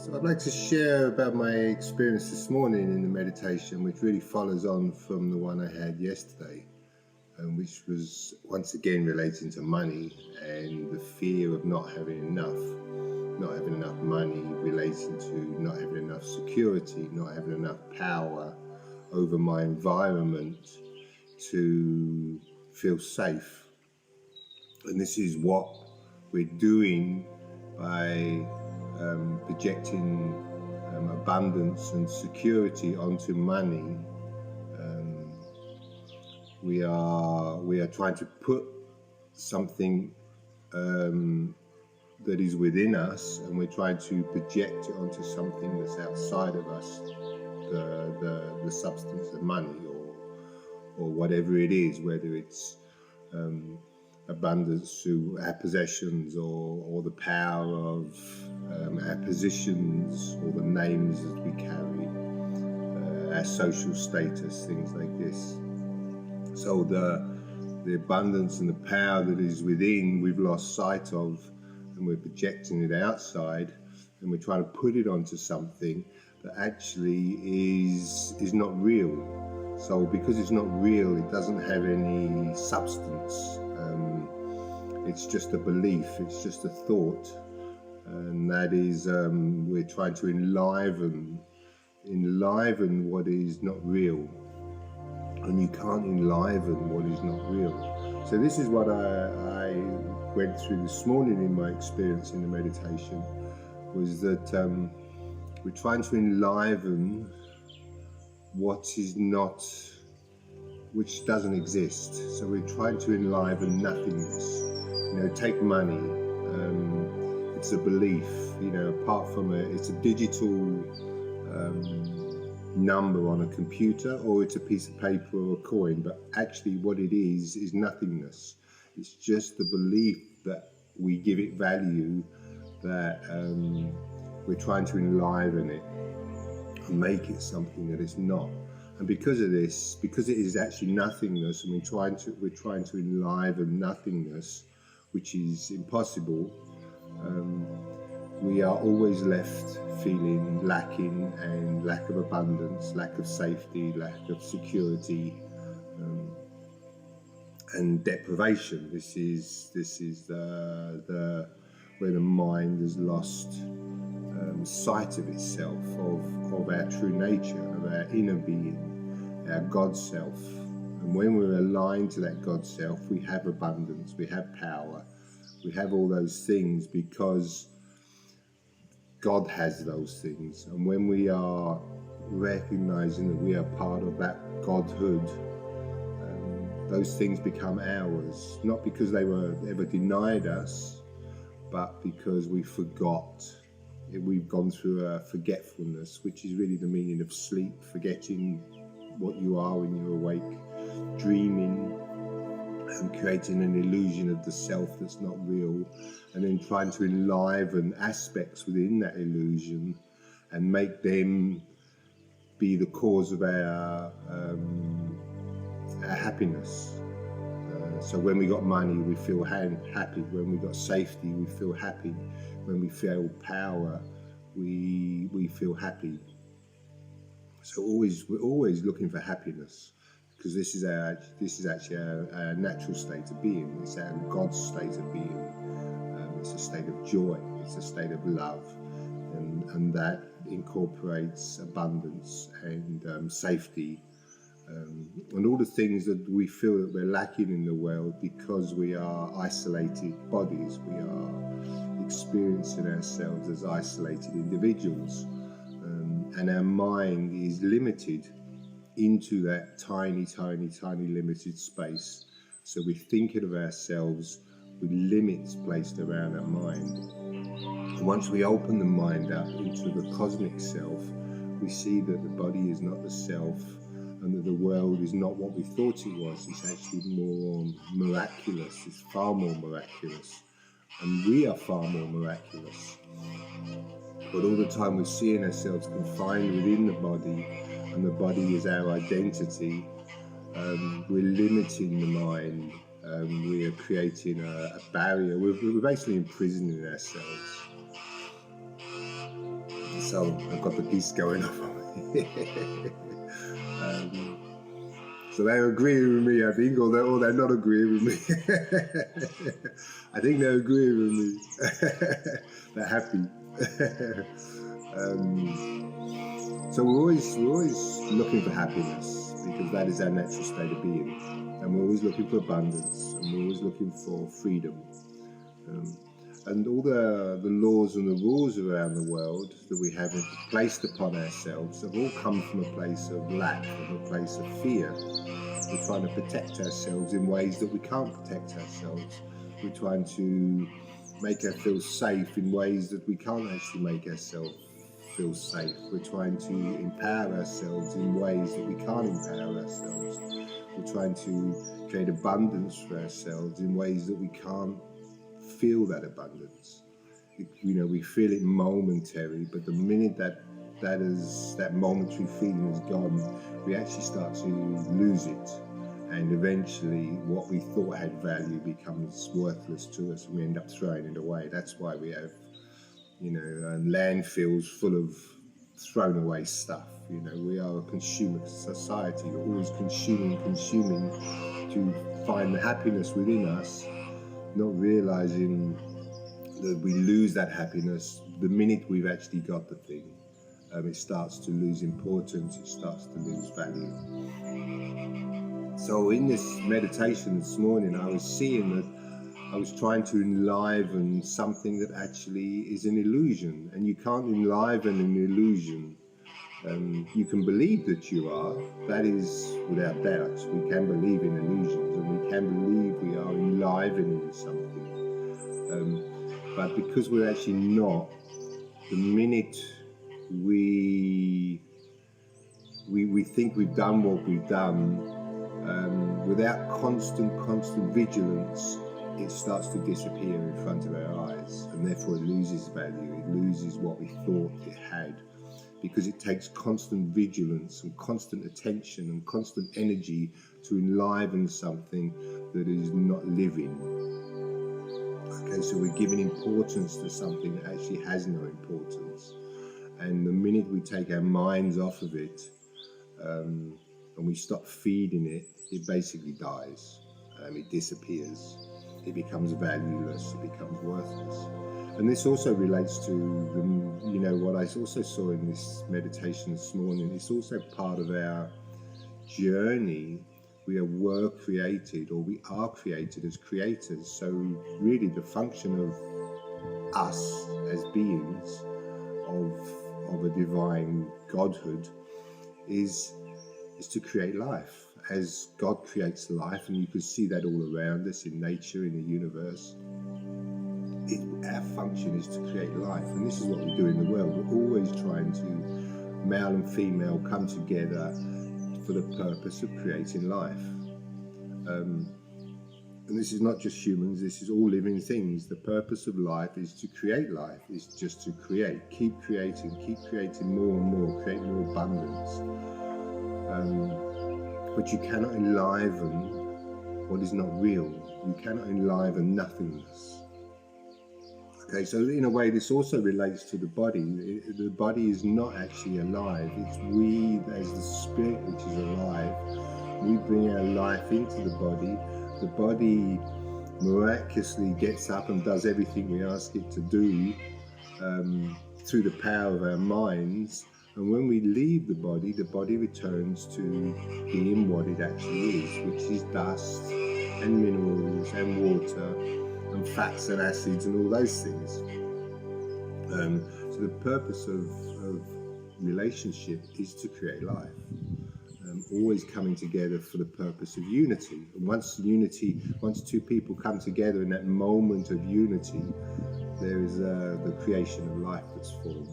So I'd like to share about my experience this morning in the meditation, which really follows on from the one I had yesterday, and which was once again relating to money and the fear of not having enough money, relating to not having enough security, not having enough power over my environment to feel safe. And this is what we're doing by projecting abundance and security onto money. We are trying to put something that is within us, and we're trying to project it onto something that's outside of us, the substance of money, or whatever it is, whether it's abundance through our possessions, or the power of our positions, or the names that we carry, our social status, things like this. So the abundance and the power that is within, we've lost sight of, and we're projecting it outside, and we're trying to put it onto something that actually is not real. So because it's not real, it doesn't have any substance. It's just a belief, it's just a thought, and that is we're trying to enliven what is not real, and you can't enliven what is not real. So this is what I went through this morning in my experience in the meditation, was that we're trying to enliven what is not, which doesn't exist. So we're trying to enliven nothingness. Take money. It's a belief. Apart from it's a digital number on a computer, or it's a piece of paper or a coin. But actually, what it is nothingness. It's just the belief that we give it value, that we're trying to enliven it and make it something that it's not. And because of this, because it is actually nothingness, and we're trying to enliven nothingness, which is impossible, we are always left feeling lacking, and lack of abundance, lack of safety, lack of security, and deprivation. This is the where the mind has lost sight of itself, of our true nature, of our inner being, our God self. And when we're aligned to that God self, we have abundance, we have power, we have all those things because God has those things. And when we are recognizing that we are part of that Godhood, those things become ours, not because they were ever denied us, but because we forgot. We've gone through a forgetfulness, which is really the meaning of sleep, forgetting what you are when you're awake, dreaming and creating an illusion of the self that's not real, and then trying to enliven aspects within that illusion and make them be the cause of our happiness. So when we got money, we feel happy. When we got safety, we feel happy. When we feel power, we feel happy. So we're always looking for happiness, because this is actually our natural state of being. It's our God's state of being. It's a state of joy. It's a state of love, and that incorporates abundance and safety. And all the things that we feel that we're lacking in the world, because we are isolated bodies. We are experiencing ourselves as isolated individuals, and our mind is limited into that tiny limited space. So we're thinking of ourselves with limits placed around our mind. And once we open the mind up into the cosmic self, we see that the body is not the self, and that the world is not what we thought it was. It's actually more miraculous. It's far more miraculous. And we are far more miraculous. But all the time we're seeing ourselves confined within the body, and the body is our identity. We're limiting the mind. We are creating a barrier. We're basically imprisoning ourselves. So I've got the geese going off. So they're agreeing with me, I think, or they're not agreeing with me. I think they're agreeing with me. They're happy. So we're always looking for happiness, because that is our natural state of being, and we're always looking for abundance, and we're always looking for freedom. And all the laws and the rules around the world that we have placed upon ourselves have all come from a place of lack, from a place of fear. We're trying to protect ourselves in ways that we can't protect ourselves. We're trying to make ourselves feel safe in ways that we can't actually make ourselves feel safe. We're trying to empower ourselves in ways that we can't empower ourselves. We're trying to create abundance for ourselves in ways that we can't feel that abundance. We feel it momentary, but the minute that momentary feeling is gone, we actually start to lose it, and eventually what we thought had value becomes worthless to us, and we end up throwing it away. That's why we have landfills full of thrown away stuff. We are a consumer society. We're always consuming to find the happiness within us, not realizing that we lose that happiness the minute we've actually got the thing. It starts to lose importance, it starts to lose value. So in this meditation this morning, I was seeing that I was trying to enliven something that actually is an illusion, and you can't enliven an illusion. You can believe that you are, that is without doubt. We can believe in illusions, and we can believe we are enlivening something. But because we're actually not, the minute we think we've done what we've done, without constant vigilance, it starts to disappear in front of our eyes, and therefore it loses value, it loses what we thought it had, because it takes constant vigilance and constant attention and constant energy to enliven something that is not living. Okay, so we're giving importance to something that actually has no importance, and the minute we take our minds off of it, and we stop feeding it, it basically dies. It disappears. It becomes valueless. It becomes worthless. And this also relates to what I also saw in this meditation this morning. It's also part of our journey. We were created, or we are created as creators. So really the function of us as beings of a divine godhood is to create life. As God creates life, and you can see that all around us in nature, in the universe, our function is to create life. And this is what we do in the world. We're always trying to, male and female, come together for the purpose of creating life. And this is not just humans, this is all living things. The purpose of life is to create life, is just to create. Keep creating more and more, create more abundance. But you cannot enliven what is not real. You cannot enliven nothingness. Okay, so in a way this also relates to the body. The body is not actually alive. It's we, as the spirit, which is alive. We bring our life into the body. The body miraculously gets up and does everything we ask it to do through the power of our minds. And when we leave the body returns to being what it actually is, which is dust and minerals and water and fats and acids and all those things. So the purpose of relationship is to create life. Always coming together for the purpose of unity. And once two people come together in that moment of unity, there is the creation of life that's formed.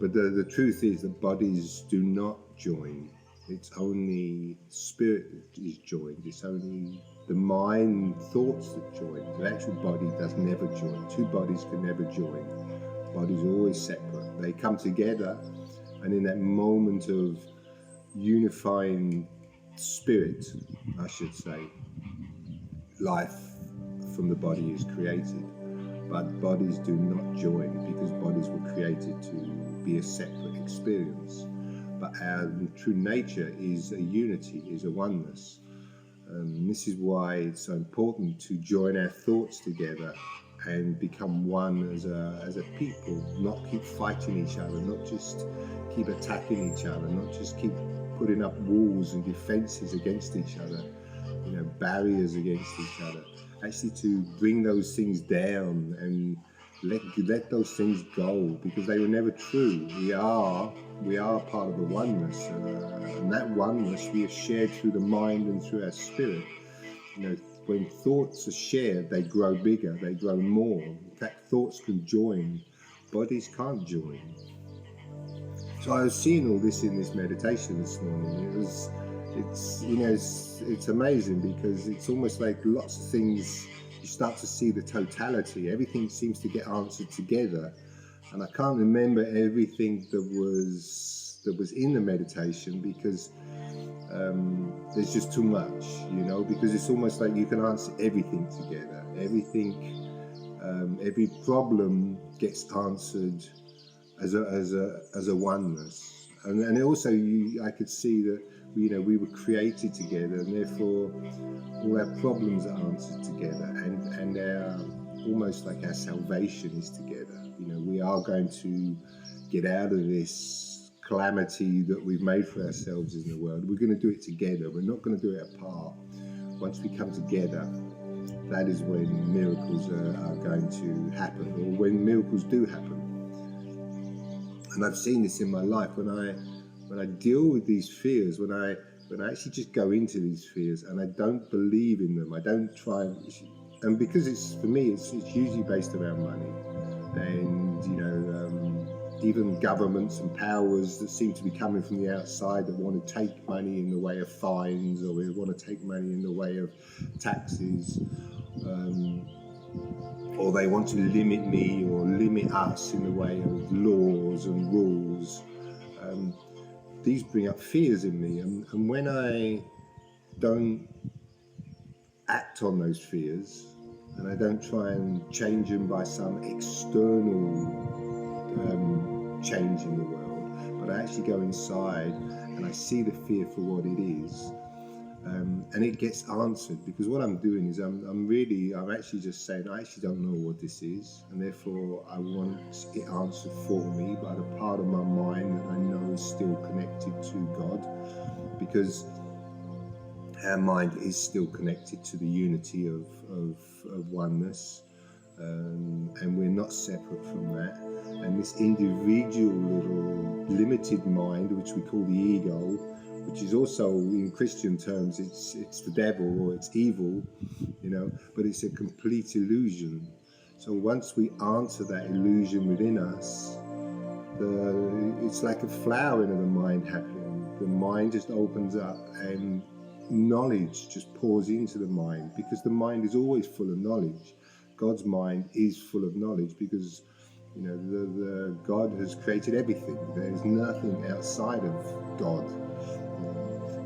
But the truth is that bodies do not join. It's only spirit that is joined. It's only the mind thoughts that join. The actual body does never join. Two bodies can never join. Bodies are always separate. They come together, and in that moment of unifying spirit, I should say, life from the body is created. But bodies do not join, because bodies were created created to be a separate experience. But our true nature is a unity, is a oneness. This is why it's so important to join our thoughts together and become one as a people, not keep fighting each other, not just keep attacking each other, not just keep putting up walls and defenses against each other, barriers against each other. Actually to bring those things down and let those things go, because they were never true. We are part of the oneness, and that oneness we are shared through the mind and through our spirit. When thoughts are shared, they grow bigger, they grow more. In fact, thoughts can join, bodies can't join. So I was seeing all this in this meditation this morning. It's amazing, because it's almost like lots of things, you start to see the totality. Everything seems to get answered together, and I can't remember everything that was in the meditation, because there's just too much, because it's almost like you can answer everything together. Every problem gets answered as a oneness, and also I could see that we were created together, and therefore all our problems are answered together, and our almost like our salvation is together. We are going to get out of this calamity that we've made for ourselves in the world. We're going to do it together. We're not going to do it apart. Once we come together, that is when miracles are going to happen, or when miracles do happen. And I've seen this in my life when I deal with these fears, when I actually just go into these fears and I don't believe in them. I don't try, and because for me it's usually based around money, and even governments and powers that seem to be coming from the outside that want to take money in the way of fines, or they want to take money in the way of taxes, or they want to limit me or limit us in the way of laws and rules. These bring up fears in me, and when I don't act on those fears, and I don't try and change them by some external change in the world, but I actually go inside and I see the fear for what it is, and it gets answered. Because what I'm doing is I'm actually just saying, I actually don't know what this is, and therefore I want it answered for me by the part of my mind that I know is still connected to God, because our mind is still connected to the unity of oneness, and we're not separate from that. And this individual little limited mind, which we call the ego, which is also in Christian terms, it's the devil, or it's evil, but it's a complete illusion. So once we answer that illusion within us, it's like a flowering of the mind happening. The mind just opens up and knowledge just pours into the mind, because the mind is always full of knowledge. God's mind is full of knowledge, because the God has created everything. There is nothing outside of God.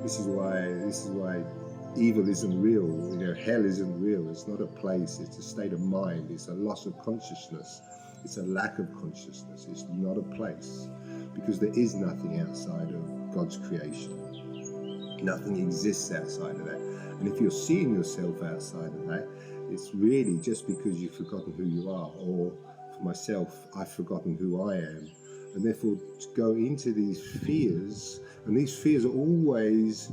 This is why evil isn't real. Hell isn't real. It's not a place. It's a state of mind. It's a loss of consciousness. It's a lack of consciousness. It's not a place, because there is nothing outside of God's creation. Nothing exists outside of that. And if you're seeing yourself outside of that, it's really just because you've forgotten who you are. Or for myself, I've forgotten who I am. And therefore, to go into these fears, and these fears are always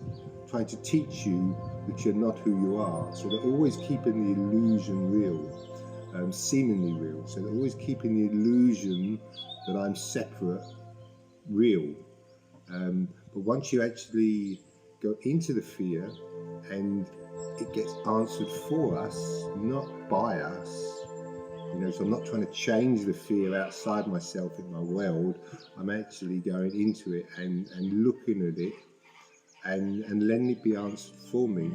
trying to teach you that you're not who you are. So they're always keeping the illusion real, seemingly real. So they're always keeping the illusion that I'm separate real. But once you actually go into the fear, and it gets answered for us, not by us. So I'm not trying to change the fear outside myself in my world. I'm actually going into it and looking at it and letting it be answered for me.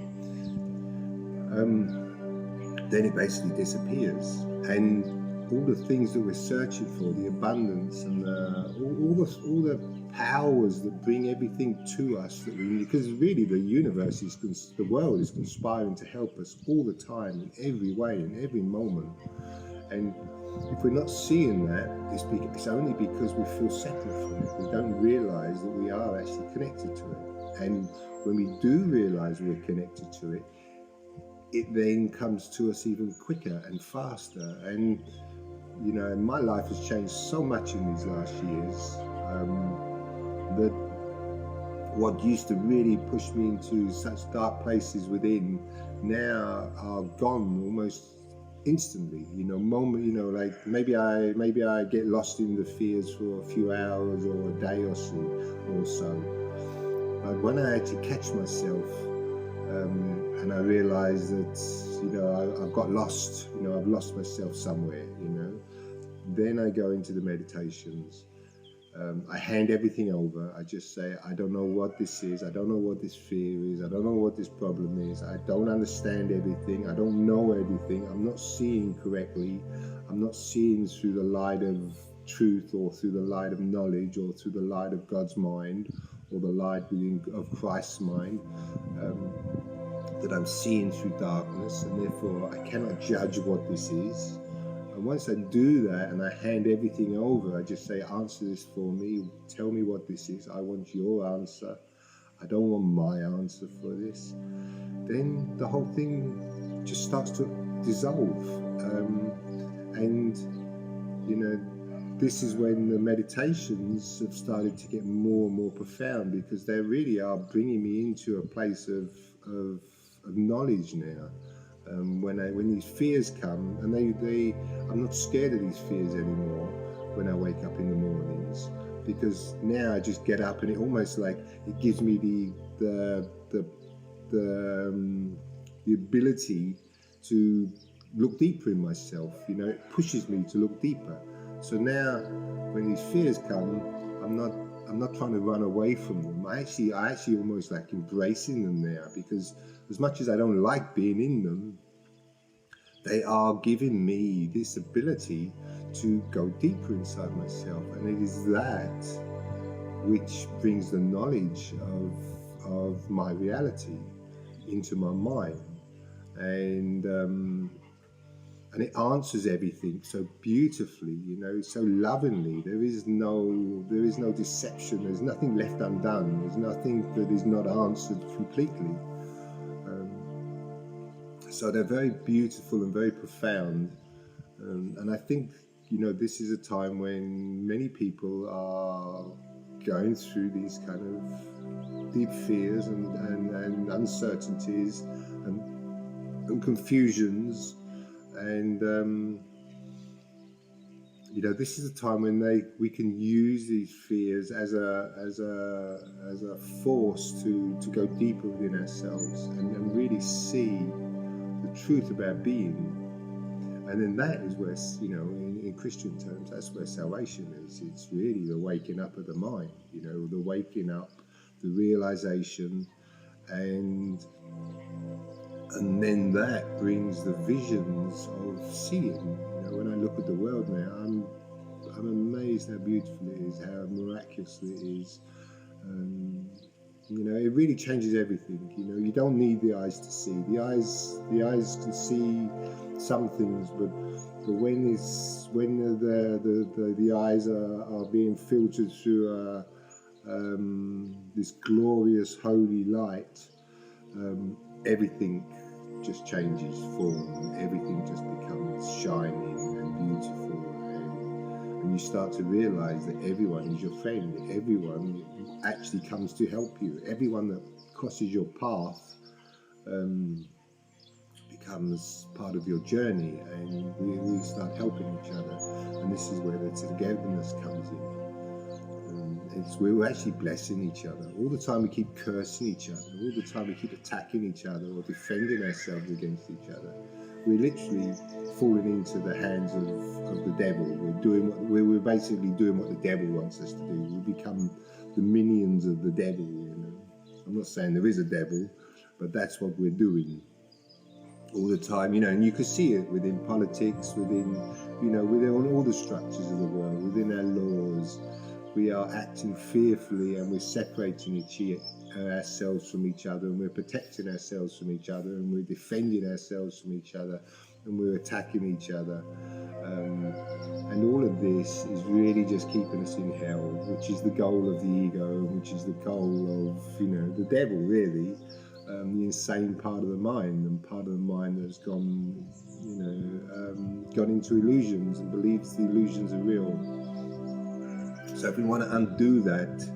Then it basically disappears, and all the things that we're searching for, the abundance and all the powers that bring everything to us that we need, because really the world is conspiring to help us all the time, in every way, in every moment. And if we're not seeing that, it's only because we feel separate from it. We don't realize that we are actually connected to it. And when we do realize we're connected to it, it then comes to us even quicker and faster. And, you know, my life has changed so much in these last years that what used to really push me into such dark places within now are gone almost instantly. You know, like maybe I get lost in the fears for a few hours or a day or so. But when I actually catch myself and I realize that, you know, I've got lost, you know, I've lost myself somewhere, you know, then I go into the meditations. I hand everything over. I just say, I don't know what this is. I don't know what this fear is. I don't know what this problem is. I don't understand everything. I don't know everything. I'm not seeing correctly. I'm not seeing through the light of truth or through the light of knowledge or through the light of God's mind or the light of Christ's mind. That I'm seeing through darkness, and therefore I cannot judge what this is. And once I do that and I hand everything over, I just say, answer this for me, tell me what this is, I want your answer, I don't want my answer for this, then the whole thing just starts to dissolve. And, you know, this is when the meditations have started to get more and more profound, because they really are bringing me into a place of knowledge now. When these fears come, and I'm not scared of these fears anymore when I wake up in the mornings, because now I just get up and it almost like it gives me the ability to look deeper in myself. You know, it pushes me to look deeper. So now when these fears come, I'm not trying to run away from them. I actually almost like embracing them now, because as much as I don't like being in them, they are giving me this ability to go deeper inside myself. And it is that which brings the knowledge of my reality into my mind. And it answers everything so beautifully, you know, so lovingly. There is no deception. There's nothing left undone. There's nothing that is not answered completely. So they're very beautiful and very profound. And I think, you know, this is a time when many people are going through these kind of deep fears and uncertainties and confusions. And, you know, this is a time when we can use these fears as a force to go deeper within ourselves and really see the truth about being. And then that is where, you know, in Christian terms, that's where salvation is. It's really the waking up of the mind, you know, the waking up, the realization, and then that brings the visions of seeing. You know, when I look at the world now, I'm amazed how beautiful it is, how miraculous it is. You know, it really changes everything. You know, you don't need the eyes to see. The eyes can see some things, but when the eyes are being filtered through this glorious holy light, everything just changes form. Everything just becomes shining and beautiful. And you start to realize that everyone is your friend. Everyone actually comes to help you. Everyone that crosses your path becomes part of your journey, and we start helping each other. And this is where the togetherness comes in. We're actually blessing each other. All the time we keep cursing each other. All the time we keep attacking each other or defending ourselves against each other. We're literally falling into the hands of the devil. We're basically doing what the devil wants us to do. We become the minions of the devil. You know, I'm not saying there is a devil, but that's what we're doing all the time. You know, and you can see it within politics, within all the structures of the world, within our laws. We are acting fearfully, and we're separating ourselves from each other, and we're protecting ourselves from each other, and we're defending ourselves from each other. and we're attacking each other. And all of this is really just keeping us in hell, which is the goal of the ego, which is the goal of, you know, the devil, really, the insane part of the mind, and part of the mind that's gone, you know, gone into illusions and believes the illusions are real. So if we want to undo that,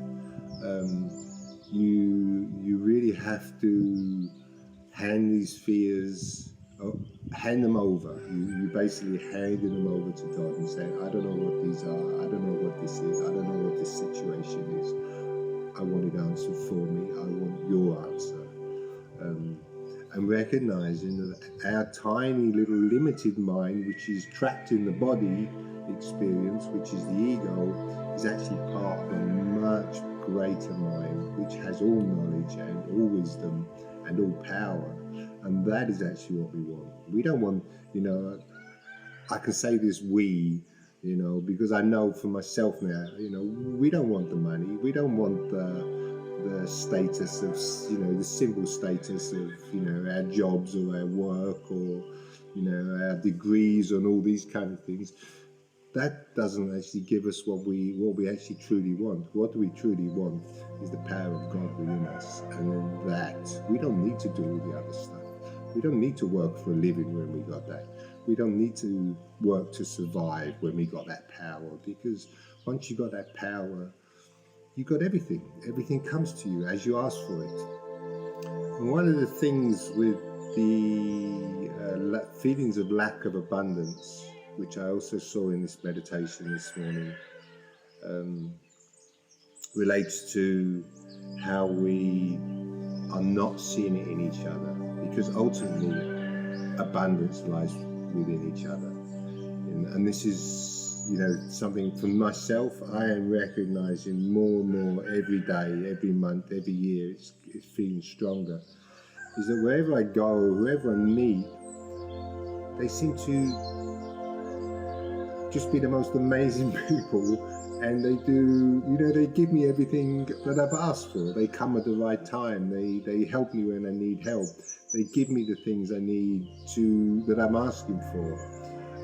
you really have to hand these fears, hand them over. You basically handing them over to God and saying, I don't know what these are, I don't know what this is, I don't know what this situation is. I want it answered for me, I want your answer. And recognizing that our tiny little limited mind, which is trapped in the body experience, which is the ego, is actually part of a much greater mind, which has all knowledge and all wisdom and all power. And that is actually what we want. We don't want, you know, I can say this we, you know, because I know for myself now, you know, we don't want the money. We don't want the status of, you know, the simple status of, you know, our jobs or our work or, you know, our degrees and all these kind of things. That doesn't actually give us what we actually truly want. What we truly want is the power of God within us. And then that, we don't need to do all the other stuff. We don't need to work for a living when we got that. We don't need to work to survive when we got that power, because once you got that power, you got everything. Everything comes to you as you ask for it. And one of the things with the feelings of lack of abundance, which I also saw in this meditation this morning, relates to how we are not seeing it in each other, because ultimately abundance lies within each other. And this is, you know, something for myself I am recognizing more and more every day, every month, every year. It's feeling stronger, is that wherever I go, whoever I meet, they seem to just be the most amazing people, and they do, you know, they give me everything that I've asked for. They come at the right time. They help me when I need help. They give me the things I need that I'm asking for,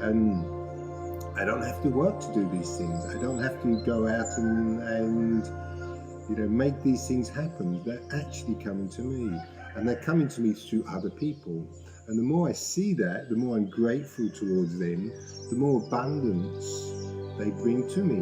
and I don't have to work to do these things. I don't have to go out and you know, make these things happen. They're actually coming to me, and they're coming to me through other people. And the more I see that, the more I'm grateful towards them, the more abundance they bring to me.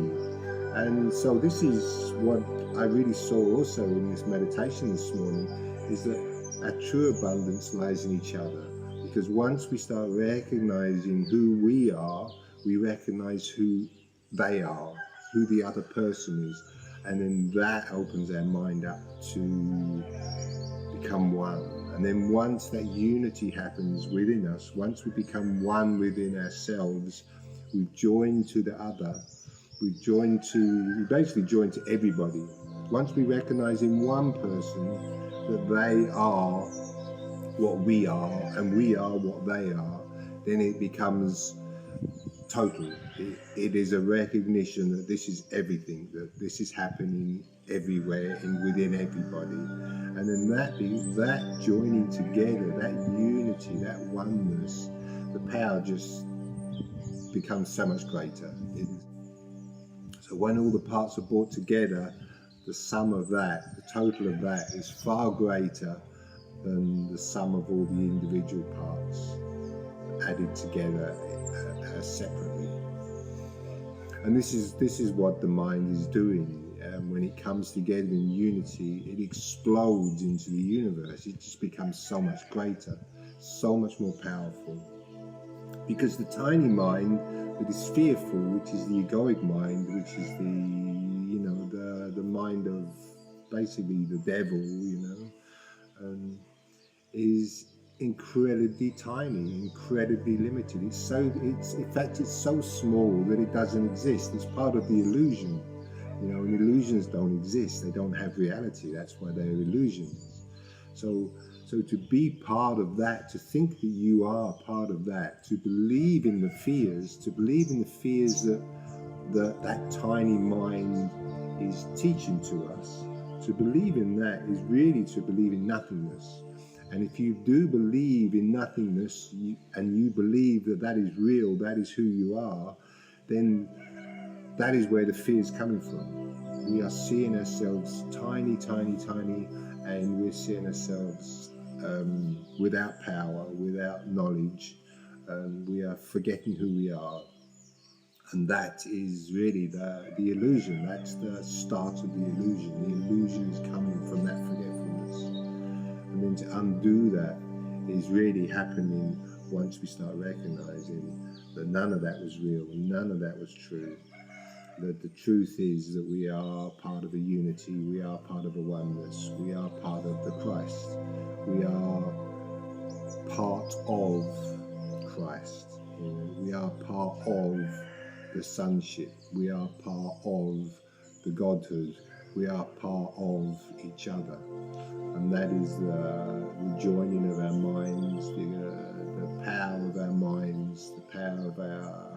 And so this is what I really saw also in this meditation this morning, is that our true abundance lies in each other. Because once we start recognizing who we are, we recognize who they are, who the other person is. And then that opens our mind up to become one. And then once that unity happens within us, once we become one within ourselves, we've joined to the other. We basically join to everybody. Once we recognize in one person that they are what we are and we are what they are, then it becomes total. It is a recognition that this is everything, that this is happening everywhere and within everybody. And then that joining together, that unity, that oneness, the power just becomes so much greater. So when all the parts are brought together, the sum of that, the total of that, is far greater than the sum of all the individual parts added together separately. And this is what the mind is doing. When it comes together in unity, it explodes into the universe. It just becomes so much greater, so much more powerful. Because the tiny mind that is fearful, which is the egoic mind, which is the, you know, the mind of basically the devil, you know, is incredibly tiny, incredibly limited. In fact, it's so small that it doesn't exist. It's part of the illusion, you know, and illusions don't exist. They don't have reality. That's why they're illusions. So to be part of that, to think that you are part of that, to believe in the fears, that tiny mind is teaching to us, to believe in that is really to believe in nothingness. And if you do believe in nothingness, and you believe that that is real, that is who you are, then that is where the fear is coming from. We are seeing ourselves tiny, tiny, tiny, and we're seeing ourselves without power, without knowledge. We are forgetting who we are. And that is really the illusion. That's the start of the illusion. The illusion is coming from that forgetfulness. And then to undo that is really happening once we start recognizing that none of that was real, none of that was true. That the truth is that we are part of a unity, we are part of a oneness, we are part of the Christ, we are part of Christ, we are part of the sonship, we are part of the Godhood, we are part of each other. And that is the joining of our minds, the power of our minds, the power of our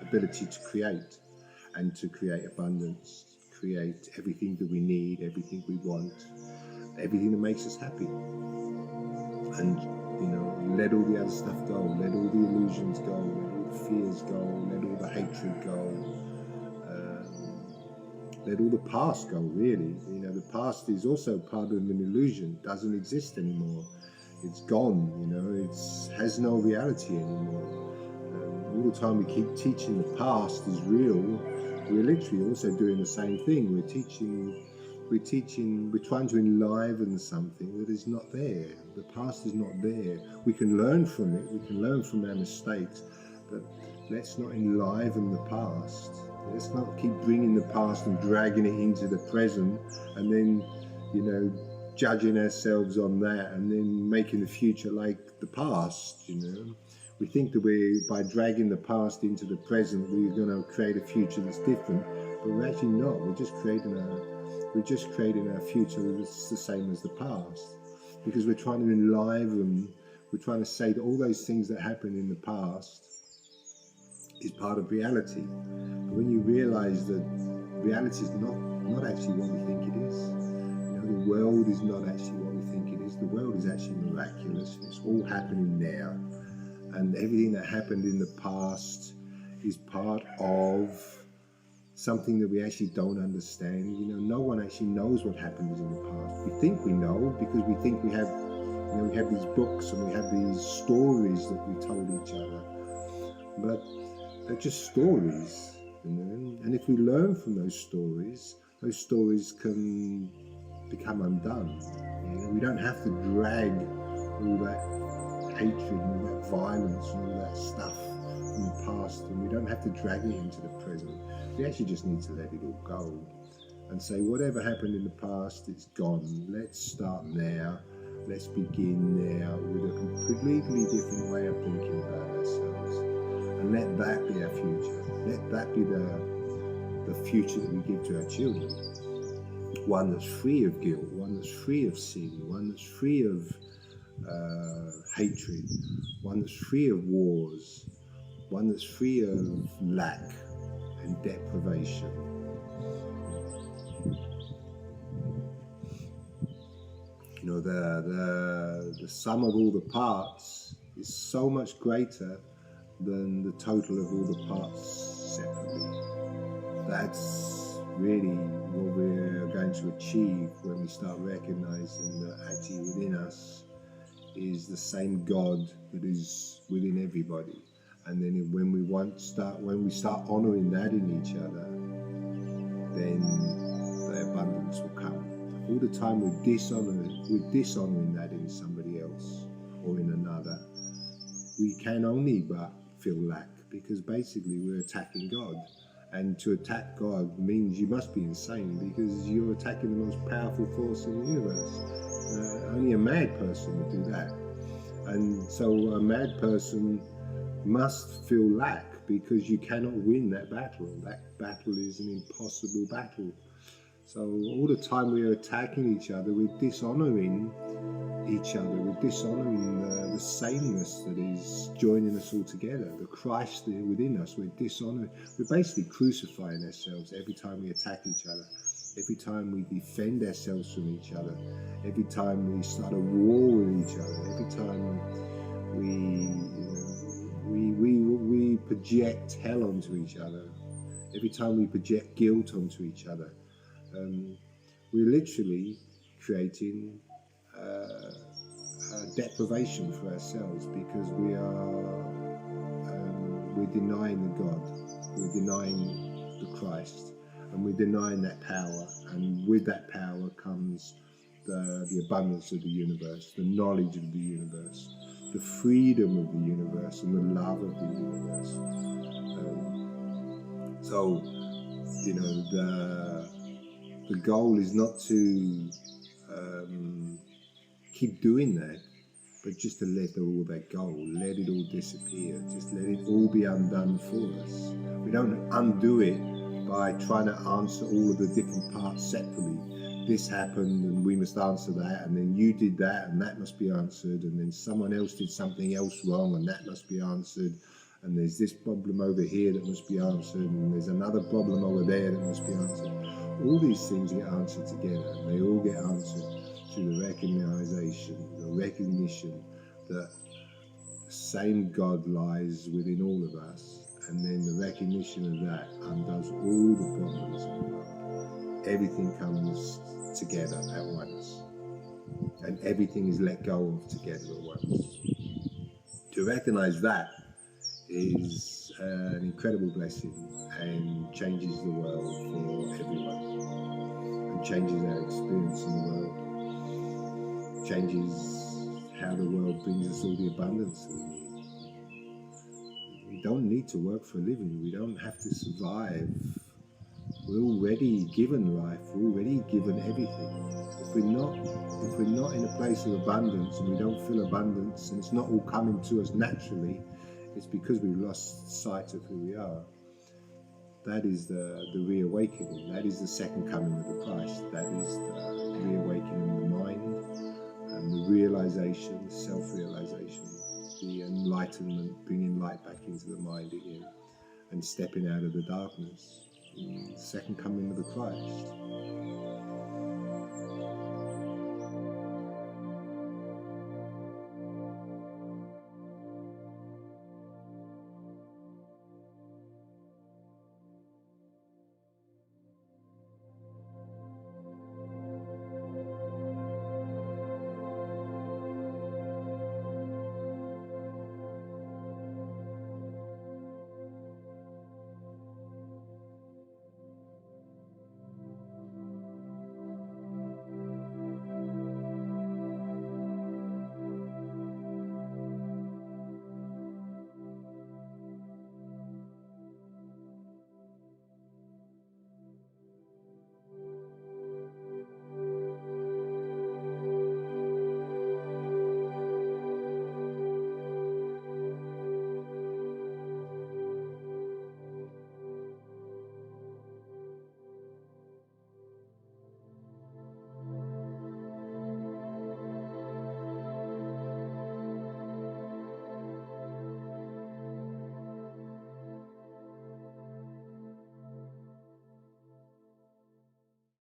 ability to create, and to create abundance, create everything that we need, everything we want, everything that makes us happy. And, let all the other stuff go, let all the illusions go, let all the fears go, let all the hatred go, let all the past go, really. The past is also part of an illusion, doesn't exist anymore. It's gone, it has no reality anymore. All the time we keep teaching the past is real, we're literally also doing the same thing. We're trying to enliven something that is not there. The past is not there. We can learn from it, we can learn from our mistakes, but let's not enliven the past. Let's not keep bringing the past and dragging it into the present, and then, judging ourselves on that, and then making the future like the past, We think that by dragging the past into the present, we're going to create a future that's different, but we're actually not. We're just creating a future that's the same as the past, because we're trying to enliven. We're trying to say that all those things that happened in the past is part of reality. But when you realize that reality is not actually what we think it is, the world is not actually what we think it is. The world is actually miraculous. It's all happening now. And everything that happened in the past is part of something that we actually don't understand. No one actually knows what happened in the past. We think we know because we think we have, we have these books and we have these stories that we told each other. But they're just stories, And if we learn from those stories can become undone. We don't have to drag all that hatred and all that violence and all that stuff from the past, and we don't have to drag it into the present. We actually just need to let it all go and say, whatever happened in the past, it's gone. Let's start now. Let's begin now with a completely different way of thinking about ourselves, and let that be our future. Let that be the future that we give to our children. One that's free of guilt, one that's free of sin, one that's free of hatred, one that's free of wars, one that's free of lack and deprivation. The sum of all the parts is so much greater than the total of all the parts separately. That's really what we're going to achieve when we start recognizing that actually within us is the same God that is within everybody. And then when we start honoring that in each other, then the abundance will come. All the time we're dishonoring that in somebody else or in another, we can only but feel lack, because basically we're attacking God. And to attack God means you must be insane, because you're attacking the most powerful force in the universe. Only a mad person would do that. And so a mad person must feel lack, because you cannot win that battle. That battle is an impossible battle. So all the time we are attacking each other, we're dishonoring each other, we're dishonoring the sameness that is joining us all together, the Christ within us. We're dishonoring, we're basically crucifying ourselves every time we attack each other. every time we defend ourselves from each other, every time we start a war with each other, every time we project hell onto each other, every time we project guilt onto each other, we're literally creating deprivation for ourselves, because we're denying the God, we're denying the Christ, and we're denying that power. And with that power comes the abundance of the universe, the knowledge of the universe, the freedom of the universe, and the love of the universe. So, you know, the goal is not to keep doing that, but just to let all that go, let it all disappear, just let it all be undone for us. We don't undo it by trying to answer all of the different parts separately. This happened and we must answer that, and then you did that and that must be answered, and then someone else did something else wrong and that must be answered, and there's this problem over here that must be answered, and there's another problem over there that must be answered. All these things get answered together, and they all get answered through the recognition that the same God lies within all of us, and then the recognition of that undoes all the problems in the world. Everything comes together at once, and everything is let go of together at once. To recognize that is an incredible blessing, and changes the world for everyone, and changes our experience in the world, changes how the world brings us all the abundance we need. We don't need to work for a living, we don't have to survive. We're already given life, we're already given everything. If we're not in a place of abundance, and we don't feel abundance, and it's not all coming to us naturally, it's because we've lost sight of who we are. That is the reawakening. That is the second coming of the Christ. That is the reawakening of the mind, and the realization, the self-realization, the enlightenment, bringing light back into the mind again, and stepping out of the darkness. The second coming of the Christ.